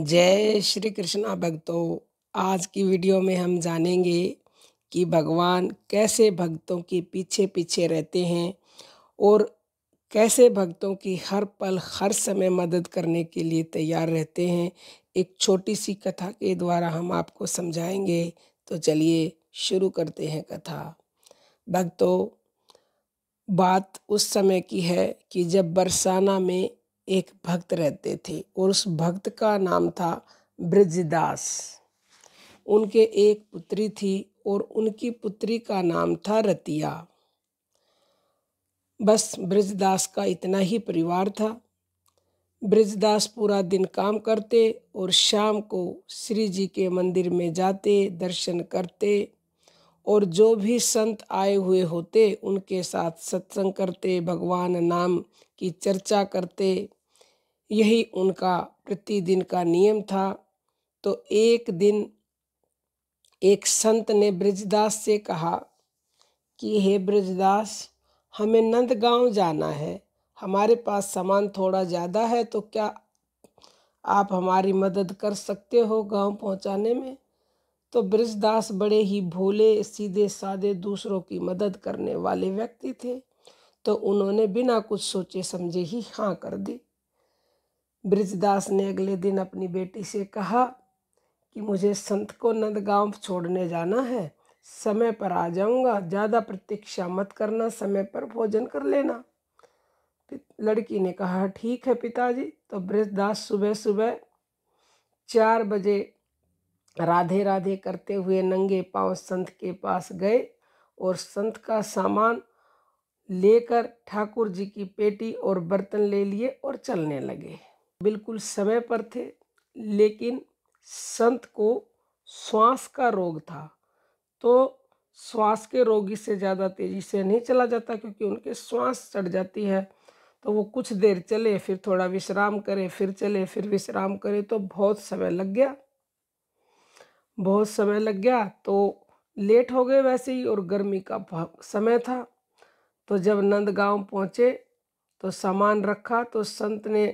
जय श्री कृष्णा भक्तों। आज की वीडियो में हम जानेंगे कि भगवान कैसे भक्तों के पीछे पीछे रहते हैं और कैसे भक्तों की हर पल हर समय मदद करने के लिए तैयार रहते हैं। एक छोटी सी कथा के द्वारा हम आपको समझाएंगे। तो चलिए शुरू करते हैं कथा। भक्तों, बात उस समय की है कि जब बरसाना में एक भक्त रहते थे और उस भक्त का नाम था ब्रजदास। उनके एक पुत्री थी और उनकी पुत्री का नाम था रतिया। बस ब्रजदास का इतना ही परिवार था। ब्रजदास पूरा दिन काम करते और शाम को श्री जी के मंदिर में जाते, दर्शन करते और जो भी संत आए हुए होते उनके साथ सत्संग करते, भगवान नाम की चर्चा करते। यही उनका प्रतिदिन का नियम था। तो एक दिन एक संत ने ब्रजदास से कहा कि हे ब्रजदास, हमें नंदगांव जाना है। हमारे पास सामान थोड़ा ज़्यादा है, तो क्या आप हमारी मदद कर सकते हो गांव पहुंचाने में? तो ब्रजदास बड़े ही भोले सीधे साधे दूसरों की मदद करने वाले व्यक्ति थे। तो उन्होंने बिना कुछ सोचे समझे ही हाँ कर दी। ब्रजदास ने अगले दिन अपनी बेटी से कहा कि मुझे संत को नंदगांव छोड़ने जाना है, समय पर आ जाऊंगा, ज़्यादा प्रतीक्षा मत करना, समय पर भोजन कर लेना। लड़की ने कहा ठीक है पिताजी। तो ब्रजदास सुबह सुबह 4 बजे राधे राधे करते हुए नंगे पांव संत के पास गए और संत का सामान लेकर ठाकुर जी की पेटी और बर्तन ले लिए और चलने लगे। बिल्कुल समय पर थे, लेकिन संत को श्वास का रोग था। तो श्वास के रोगी से ज़्यादा तेज़ी से नहीं चला जाता, क्योंकि उनके श्वास चढ़ जाती है। तो वो कुछ देर चले, फिर थोड़ा विश्राम करे, फिर चले, फिर विश्राम करे। तो बहुत समय लग गया। तो लेट हो गए वैसे ही, और गर्मी का समय था। तो जब नंदगांव पहुँचे तो सामान रखा, तो संत ने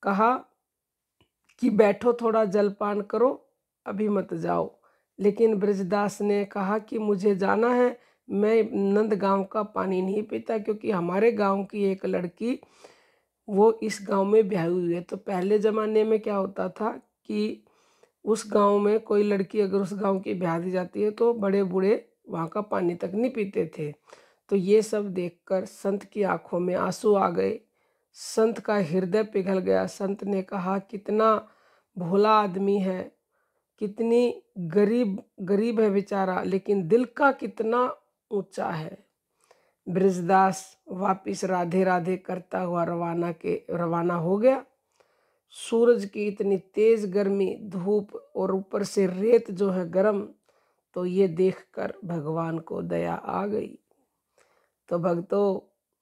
कहा कि बैठो, थोड़ा जलपान करो, अभी मत जाओ। लेकिन ब्रजदास ने कहा कि मुझे जाना है, मैं नंदगांव का पानी नहीं पीता, क्योंकि हमारे गांव की एक लड़की वो इस गांव में ब्याही हुई है। तो पहले ज़माने में क्या होता था कि उस गांव में कोई लड़की अगर उस गांव की ब्याह दी जाती है तो बड़े बूढ़े वहाँ का पानी तक नहीं पीते थे। तो ये सब देखकर संत की आंखों में आंसू आ गए। संत का हृदय पिघल गया। संत ने कहा कितना भोला आदमी है, कितनी गरीब है बेचारा, लेकिन दिल का कितना ऊंचा है। ब्रजदास वापिस राधे राधे करता हुआ रवाना हो गया। सूरज की इतनी तेज गर्मी, धूप और ऊपर से रेत जो है गर्म, तो ये देखकर भगवान को दया आ गई। तो भक्तों,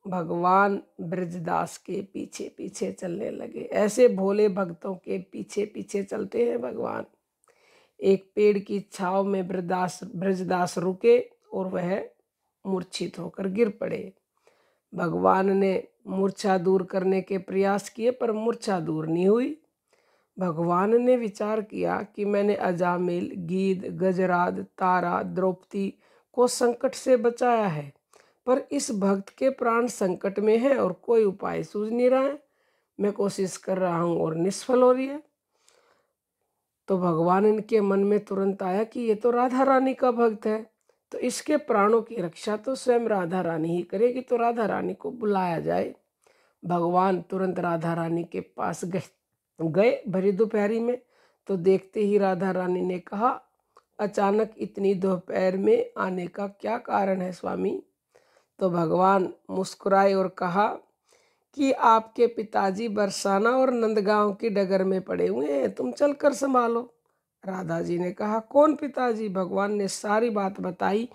भगवान ब्रजदास के पीछे पीछे चलने लगे। ऐसे भोले भक्तों के पीछे पीछे चलते हैं भगवान। एक पेड़ की छाव में ब्रजदास रुके और वह मूर्छित होकर गिर पड़े। भगवान ने मूर्छा दूर करने के प्रयास किए, पर मूर्छा दूर नहीं हुई। भगवान ने विचार किया कि मैंने अजामिल, गीध, गजराज, तारा, द्रौपदी को संकट से बचाया है, पर इस भक्त के प्राण संकट में है और कोई उपाय सूझ नहीं रहा है। मैं कोशिश कर रहा हूँ और निष्फल हो रही है। तो भगवान इनके मन में तुरंत आया कि ये तो राधा रानी का भक्त है, तो इसके प्राणों की रक्षा तो स्वयं राधा रानी ही करेगी। तो राधा रानी को बुलाया जाए। भगवान तुरंत राधा रानी के पास गए भरी दोपहरी में। तो देखते ही राधा रानी ने कहा, अचानक इतनी दोपहर में आने का क्या कारण है स्वामी? तो भगवान मुस्कुराए और कहा कि आपके पिताजी बरसाना और नंदगांव की डगर में पड़े हुए हैं, तुम चलकर संभालो। राधा जी ने कहा, कौन पिताजी? भगवान ने सारी बात बताई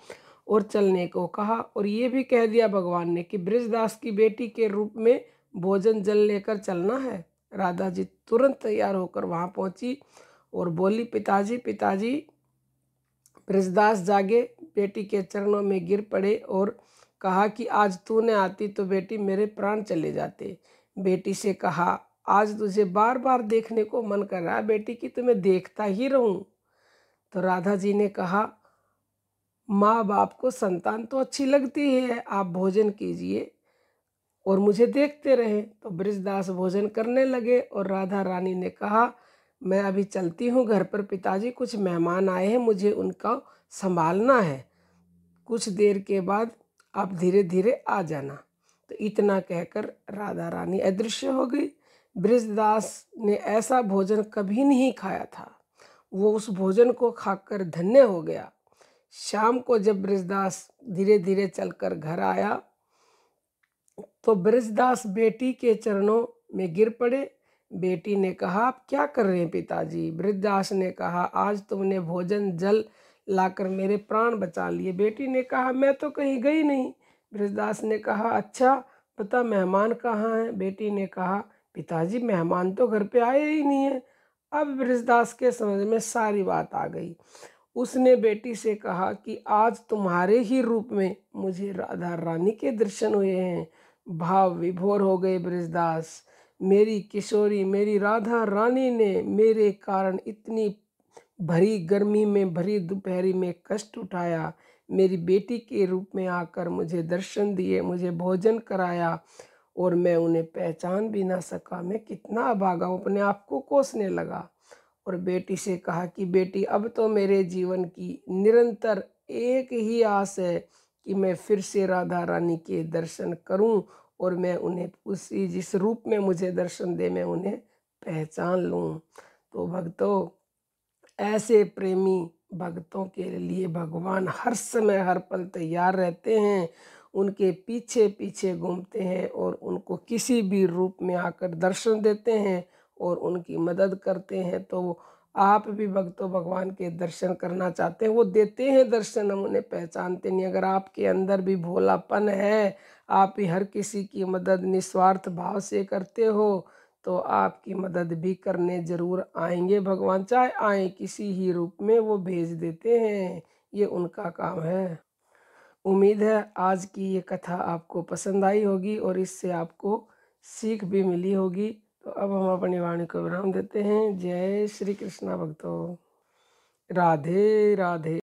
और चलने को कहा, और ये भी कह दिया भगवान ने कि ब्रजदास की बेटी के रूप में भोजन जल लेकर चलना है। राधा जी तुरंत तैयार होकर वहां पहुंची और बोली, पिताजी पिताजी। ब्रजदास जागे, बेटी के चरणों में गिर पड़े और कहा कि आज तू न आती तो बेटी मेरे प्राण चले जाते। बेटी से कहा आज तुझे बार बार देखने को मन कर रहा है बेटी कि तुम्हें देखता ही रहूं। तो राधा जी ने कहा, माँ बाप को संतान तो अच्छी लगती है, आप भोजन कीजिए और मुझे देखते रहें। तो बृजदास भोजन करने लगे और राधा रानी ने कहा, मैं अभी चलती हूँ घर पर, पिताजी कुछ मेहमान आए हैं, मुझे उनका संभालना है, कुछ देर के बाद आप धीरे धीरे आ जाना। तो इतना कहकर राधा रानी अदृश्य हो गई। बृजदास ने ऐसा भोजन कभी नहीं खाया था, वो उस भोजन को खाकर धन्य हो गया। शाम को जब बृजदास धीरे धीरे चलकर घर आया तो बृजदास बेटी के चरणों में गिर पड़े। बेटी ने कहा, आप क्या कर रहे हैं पिताजी? बृजदास ने कहा, आज तुमने भोजन जल लाकर मेरे प्राण बचा लिए। बेटी ने कहा, मैं तो कहीं गई नहीं। बृजदास ने कहा, अच्छा पता मेहमान कहाँ हैं? बेटी ने कहा, पिताजी मेहमान तो घर पे आए ही नहीं है। अब बृजदास के समझ में सारी बात आ गई। उसने बेटी से कहा कि आज तुम्हारे ही रूप में मुझे राधा रानी के दर्शन हुए हैं। भाव विभोर हो गए बृजदास। मेरी किशोरी, मेरी राधा रानी ने मेरे कारण इतनी भरी गर्मी में, भरी दोपहरी में कष्ट उठाया, मेरी बेटी के रूप में आकर मुझे दर्शन दिए, मुझे भोजन कराया और मैं उन्हें पहचान भी ना सका। मैं कितना अभागा हूँ। अपने आप को कोसने लगा और बेटी से कहा कि बेटी, अब तो मेरे जीवन की निरंतर एक ही आस है कि मैं फिर से राधा रानी के दर्शन करूं और मैं उन्हें उसी जिस रूप में मुझे दर्शन दे मैं उन्हें पहचान लूं। तो भक्तों, ऐसे प्रेमी भक्तों के लिए भगवान हर समय हर पल तैयार रहते हैं, उनके पीछे पीछे घूमते हैं और उनको किसी भी रूप में आकर दर्शन देते हैं और उनकी मदद करते हैं। तो आप भी भक्तों भगवान के दर्शन करना चाहते हैं, वो देते हैं दर्शन, हम उन्हें पहचानते नहीं। अगर आपके अंदर भी भोलापन है, आप भी हर किसी की मदद निस्वार्थ भाव से करते हो, तो आपकी मदद भी करने ज़रूर आएंगे भगवान। चाहे आए किसी ही रूप में, वो भेज देते हैं, ये उनका काम है। उम्मीद है आज की ये कथा आपको पसंद आई होगी और इससे आपको सीख भी मिली होगी। तो अब हम अपनी वाणी को विराम देते हैं। जय श्री कृष्णा भक्तों। राधे राधे।